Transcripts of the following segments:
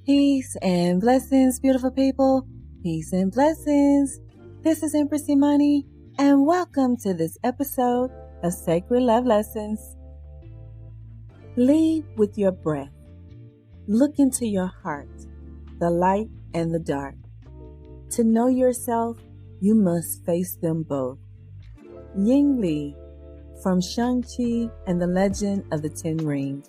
Peace and blessings, beautiful people. Peace and blessings. This is Empress Imani, and welcome to this episode of Sacred Love Lessons. Lead with your breath. Look into your heart, the light and the dark. To know yourself, you must face them both. Ying Li from Shang-Chi and the Legend of the Ten Rings.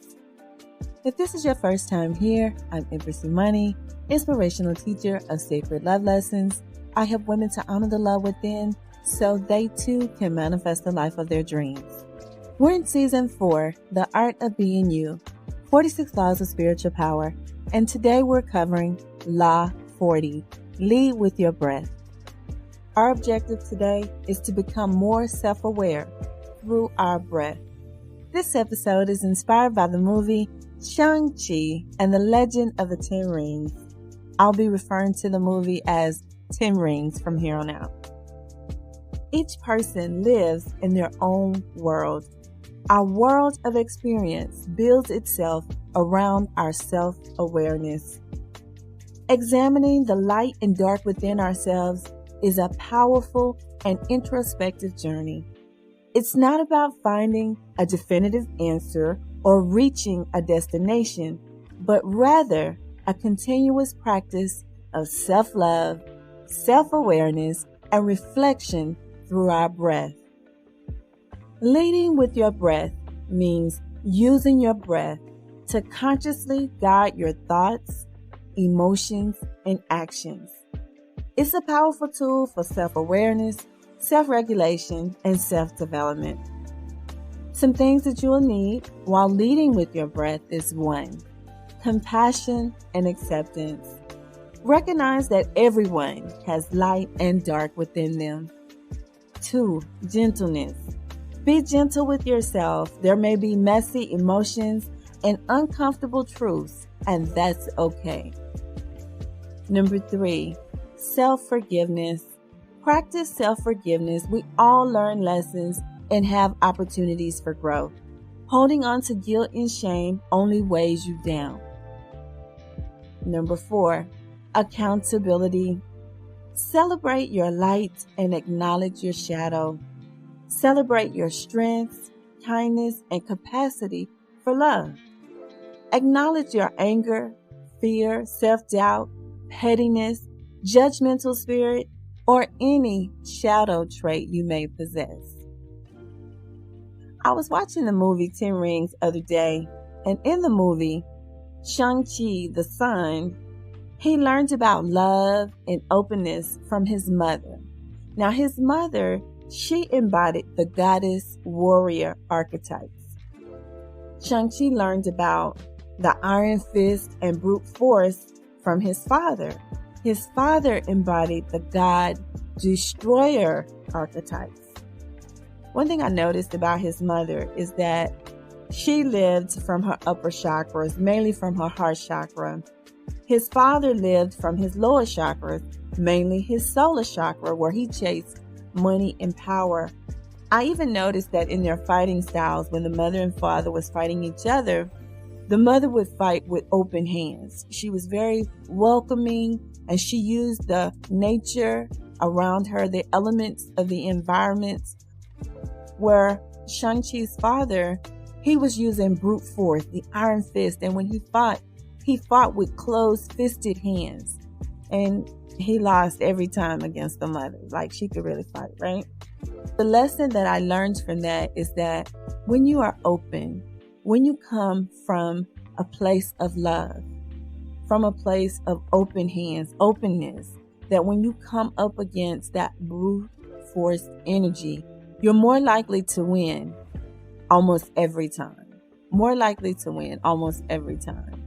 If this is your first time here, I'm Empress Imani, inspirational teacher of Sacred Love Lessons. I help women to honor the love within so they too can manifest the life of their dreams. We're in Season 4, The Art of Being You, 46 Laws of Spiritual Power, and today we're covering Law 40, Lead with Your Breath. Our objective today is to become more self-aware through our breath. This episode is inspired by the movie Shang-Chi and the Legend of the Ten Rings. I'll be referring to the movie as Ten Rings from here on out. Each person lives in their own world. Our world of experience builds itself around our self-awareness. Examining the light and dark within ourselves is a powerful and introspective journey. It's not about finding a definitive answer or reaching a destination, but rather a continuous practice of self-love, self-awareness, and reflection through our breath. Leading with your breath means using your breath to consciously guide your thoughts, emotions, and actions. It's a powerful tool for self-awareness, self-regulation, and self-development. Some things that you will need while leading with your breath is 1. Compassion and acceptance. Recognize that everyone has light and dark within them. 2. Gentleness. Be gentle with yourself. There may be messy emotions and uncomfortable truths, and that's okay. 3. Self-forgiveness. Practice self-forgiveness. We all learn lessons and have opportunities for growth. Holding on to guilt and shame only weighs you down. 4. Accountability. Celebrate your light and acknowledge your shadow. Celebrate your strengths, kindness, and capacity for love. Acknowledge your anger, fear, self-doubt, pettiness, judgmental spirit, or any shadow trait you may possess. I was watching the movie 10 Rings the other day, and in the movie, Shang-Chi, the son, he learned about love and openness from his mother. Now, his mother, she embodied the goddess warrior archetypes. Shang-Chi learned about the iron fist and brute force from his father. His father embodied the god destroyer archetypes. One thing I noticed about his mother is that she lived from her upper chakras, mainly from her heart chakra. His father lived from his lower chakras, mainly his solar chakra, where he chased money and power. I even noticed that in their fighting styles, when the mother and father was fighting each other, the mother would fight with open hands. She was very welcoming, and she used the nature around her, the elements of the environments, where Shang-Chi's father, he was using brute force, the iron fist, and when he fought with closed-fisted hands, and he lost every time against the mother. Like, she could really fight, right? The lesson that I learned from that is that when you are open, when you come from a place of love, from a place of open hands, openness, that when you come up against that brute force energy, you're more likely to win almost every time. More likely to win almost every time.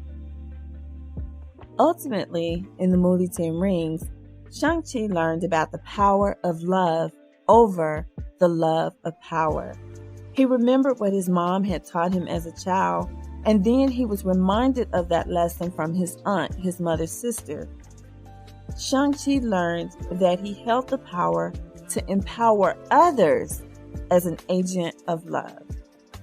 Ultimately, in the movie 10 Rings, Shang-Chi learned about the power of love over the love of power. He remembered what his mom had taught him as a child, and then he was reminded of that lesson from his aunt, his mother's sister. Shang-Chi learned that he held the power to empower others as an agent of love.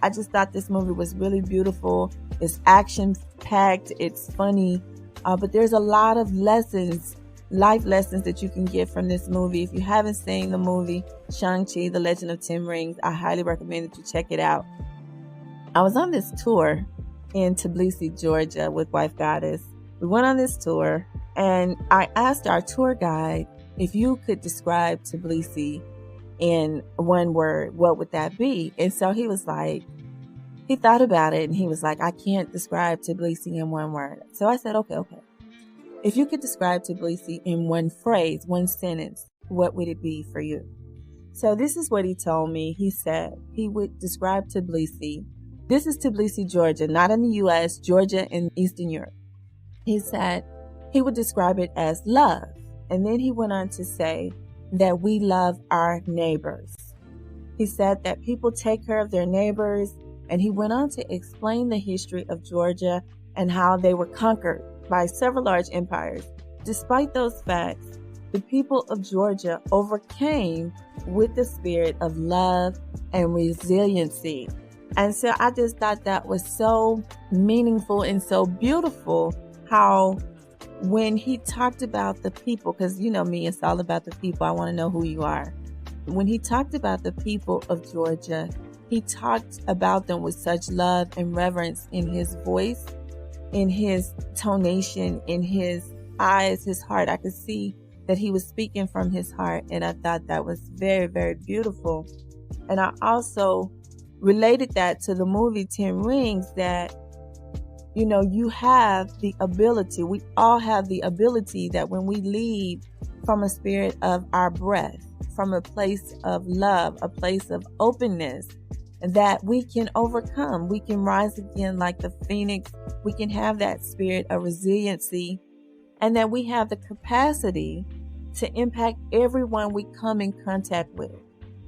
I just thought this movie was really beautiful. It's action-packed. It's funny. But there's a lot of lessons, life lessons that you can get from this movie. If you haven't seen the movie Shang-Chi, The Legend of Ten Rings, I highly recommend that you check it out. I was on this tour in Tbilisi, Georgia with Wife Goddess. We went on this tour and I asked our tour guide, if you could describe Tbilisi in one word, what would that be? And so he was like, he thought about it and he was like, I can't describe Tbilisi in one word. So I said, okay. If you could describe Tbilisi in one phrase, one sentence, what would it be for you? So this is what he told me. He said he would describe Tbilisi. This is Tbilisi, Georgia, not in the U.S., Georgia in Eastern Europe. He said he would describe it as love. And then he went on to say that we love our neighbors. He said that people take care of their neighbors. And he went on to explain the history of Georgia and how they were conquered by several large empires. Despite those facts, the people of Georgia overcame with the spirit of love and resiliency. And so I just thought that was so meaningful and so beautiful how when he talked about the people, because you know me, it's all about the people. I want to know who you are. When he talked about the people of Georgia, he talked about them with such love and reverence in his voice, in his tonation, in his eyes, his heart. I could see that he was speaking from his heart. And I thought that was very, very beautiful. And I also related that to the movie 10 Rings, that you know, you have the ability, we all have the ability that when we lead from a spirit of our breath, from a place of love, a place of openness, that we can overcome. We can rise again like the phoenix. We can have that spirit of resiliency, and that we have the capacity to impact everyone we come in contact with.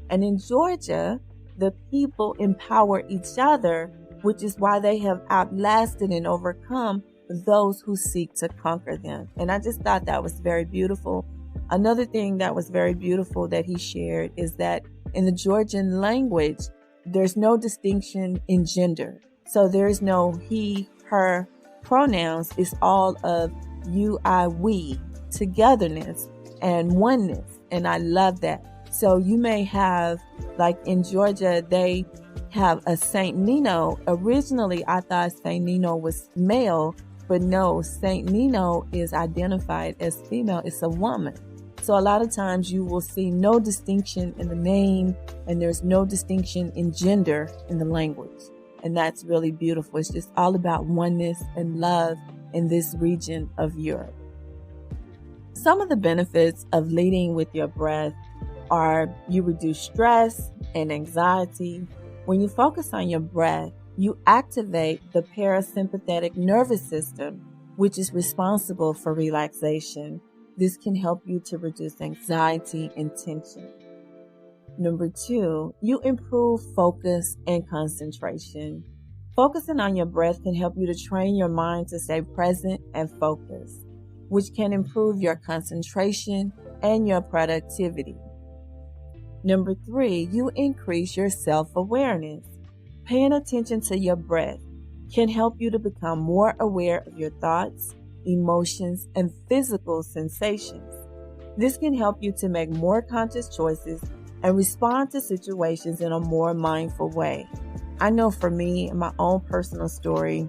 And in Georgia, the people empower each other, which is why they have outlasted and overcome those who seek to conquer them. And I just thought that was very beautiful. Another thing that was very beautiful that he shared is that in the Georgian language, there's no distinction in gender. So there's no he, her pronouns. It's all of you, I, we, togetherness and oneness. And I love that. So you may have, like in Georgia, they have a Saint Nino. Originally, I thought Saint Nino was male, but no, Saint Nino is identified as female. It's a woman. So a lot of times you will see no distinction in the name, and there's no distinction in gender in the language. And that's really beautiful. It's just all about oneness and love in this region of Europe. Some of the benefits of leading with your breath are you reduce stress and anxiety. When you focus on your breath, you activate the parasympathetic nervous system, which is responsible for relaxation. This can help you to reduce anxiety and tension. Number 2, you improve focus and concentration. Focusing on your breath can help you to train your mind to stay present and focused, which can improve your concentration and your productivity. Number 3, you increase your self-awareness. Paying attention to your breath can help you to become more aware of your thoughts, emotions, and physical sensations. This can help you to make more conscious choices and respond to situations in a more mindful way. I know for me, in my own personal story,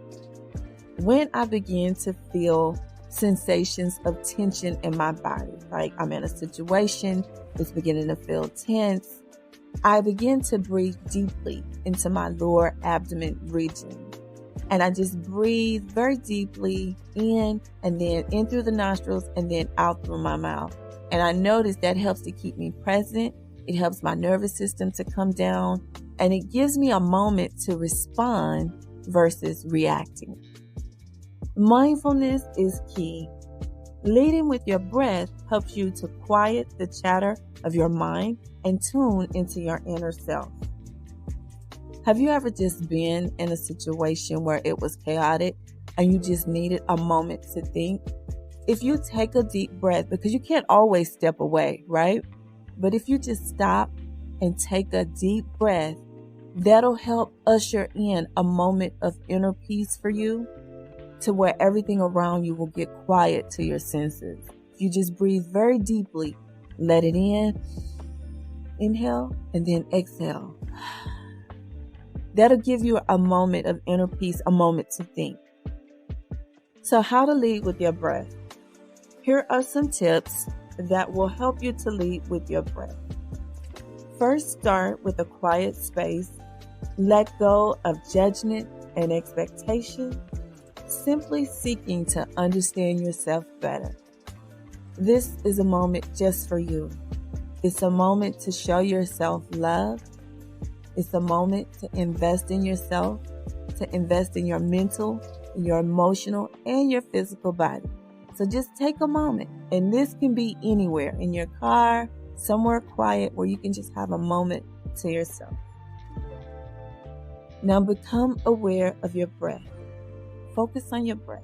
when I begin to feel sensations of tension in my body, like I'm in a situation, it's beginning to feel tense, I begin to breathe deeply into my lower abdomen region. And I just breathe very deeply in and then in through the nostrils and then out through my mouth. And I notice that helps to keep me present. It helps my nervous system to come down, and it gives me a moment to respond versus reacting. Mindfulness is key. Leading with your breath helps you to quiet the chatter of your mind and tune into your inner self. Have you ever just been in a situation where it was chaotic and you just needed a moment to think? If you take a deep breath, because you can't always step away, right? But if you just stop and take a deep breath, that'll help usher in a moment of inner peace for you. to where everything around you will get quiet to your senses. You just breathe very deeply. Let it in. Inhale and then exhale. That'll give you a moment of inner peace, a moment to think. So how to lead with your breath? Here are some tips that will help you to lead with your breath. First, start with a quiet space. Let go of judgment and expectation, simply seeking to understand yourself better. This is a moment just for you. It's a moment to show yourself love. It's a moment to invest in yourself, to invest in your mental, your emotional, and your physical body. So just take a moment. And this can be anywhere, in your car, somewhere quiet where you can just have a moment to yourself. Now become aware of your breath. Focus on your breath.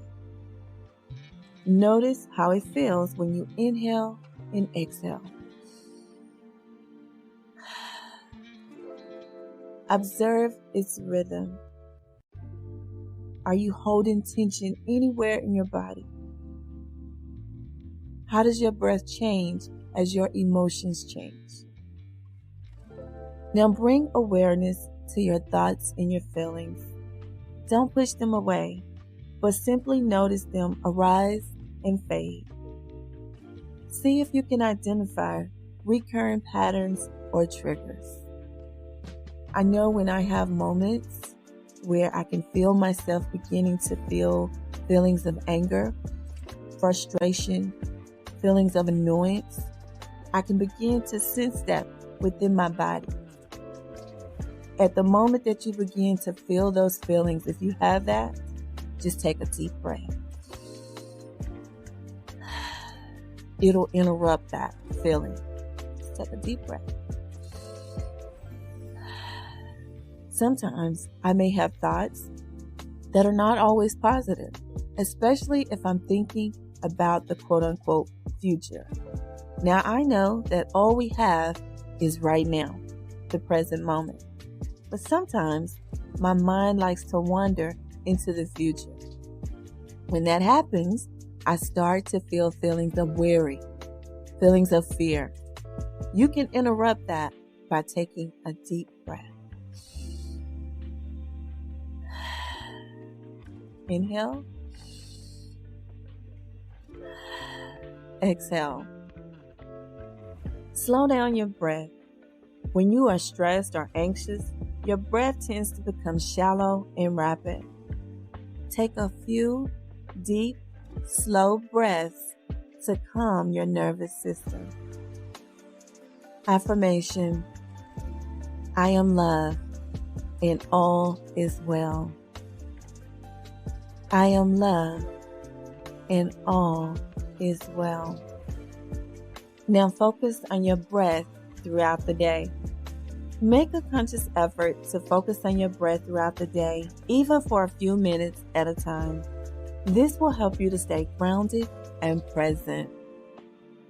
Notice how it feels when you inhale and exhale. Observe its rhythm. Are you holding tension anywhere in your body? How does your breath change as your emotions change? Now bring awareness to your thoughts and your feelings. Don't push them away, but simply notice them arise and fade. See if you can identify recurring patterns or triggers. I know when I have moments where I can feel myself beginning to feel feelings of anger, frustration, feelings of annoyance, I can begin to sense that within my body. At the moment that you begin to feel those feelings, if you have that, just take a deep breath. It'll interrupt that feeling. Just take a deep breath. Sometimes I may have thoughts that are not always positive, especially if I'm thinking about the quote-unquote future. Now I know that all we have is right now, the present moment. But sometimes my mind likes to wander into the future. When that happens, I start to feel feelings of worry, feelings of fear. You can interrupt that by taking a deep breath. Inhale. Exhale. Slow down your breath. When you are stressed or anxious, your breath tends to become shallow and rapid. Take a few deep, slow breaths to calm your nervous system. Affirmation: I am loved and all is well. I am loved and all is well. Now focus on your breath throughout the day. Make a conscious effort to focus on your breath throughout the day, even for a few minutes at a time. This will help you to stay grounded and present.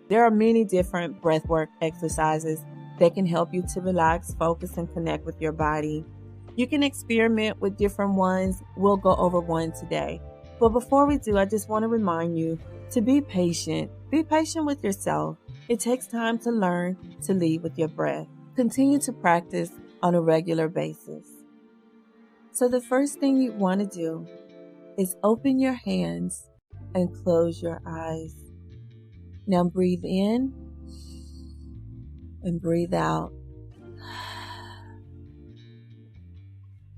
There are many different breathwork exercises that can help you to relax, focus, and connect with your body. You can experiment with different ones. We'll go over one today. But before we do, I just want to remind you to be patient. Be patient with yourself. It takes time to learn to lead with your breath. Continue to practice on a regular basis. So the first thing you want to do is open your hands and close your eyes. Now breathe in and breathe out.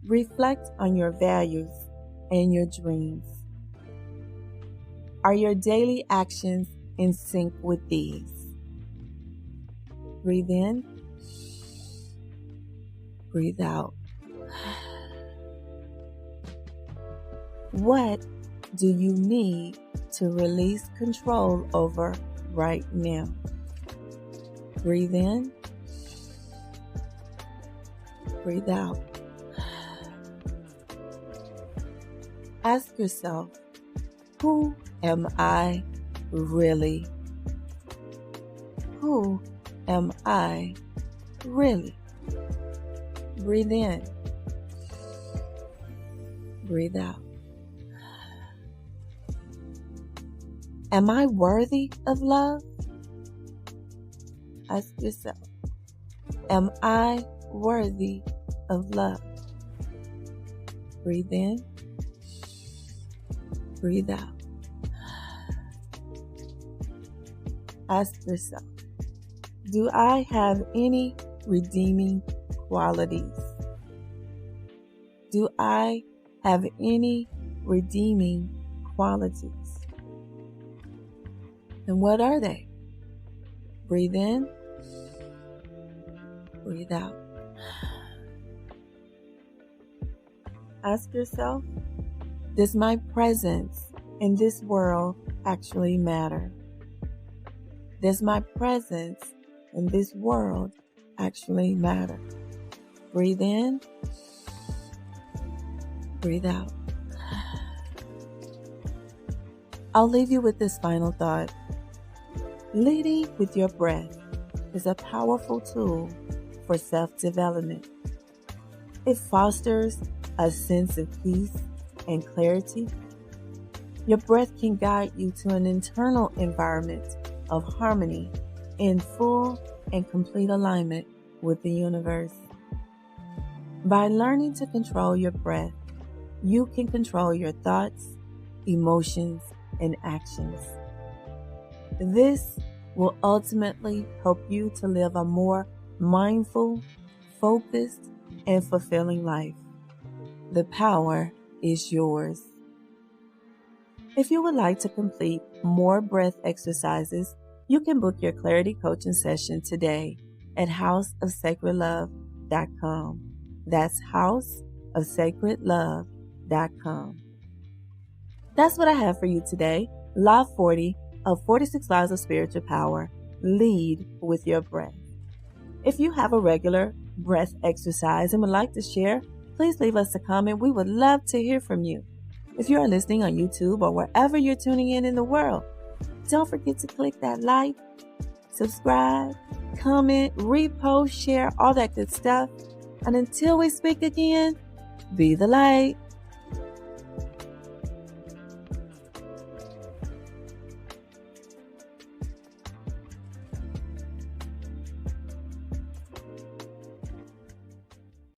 Reflect on your values and your dreams. Are your daily actions in sync with these? Breathe in. Breathe out. What do you need to release control over right now? Breathe in. Breathe out. Ask yourself, who am I really? Who am I really? Breathe in. Breathe out. Am I worthy of love? Ask yourself, am I worthy of love? Breathe in, breathe out. Ask yourself, do I have any redeeming qualities? Do I have any redeeming qualities? And what are they? Breathe in, breathe out. Ask yourself, does my presence in this world actually matter? Does my presence in this world actually matter? Breathe in, breathe out. I'll leave you with this final thought. Leading with your breath is a powerful tool for self-development. It fosters a sense of peace and clarity. Your breath can guide you to an internal environment of harmony in full and complete alignment with the universe. By learning to control your breath, you can control your thoughts, emotions, and actions. This will ultimately help you to live a more mindful, focused, and fulfilling life. The power is yours. If you would like to complete more breath exercises, you can book your clarity coaching session today at houseofsacredlove.com. That's houseofsacredlove.com. That's what I have for you today. Live 40 of 46 Lives of Spiritual Power. Lead with your breath. If you have a regular breath exercise and would like to share, please leave us a comment. We would love to hear from you. If you are listening on YouTube or wherever you're tuning in the world, don't forget to click that like, subscribe, comment, repost, share, all that good stuff. And until we speak again, be the light.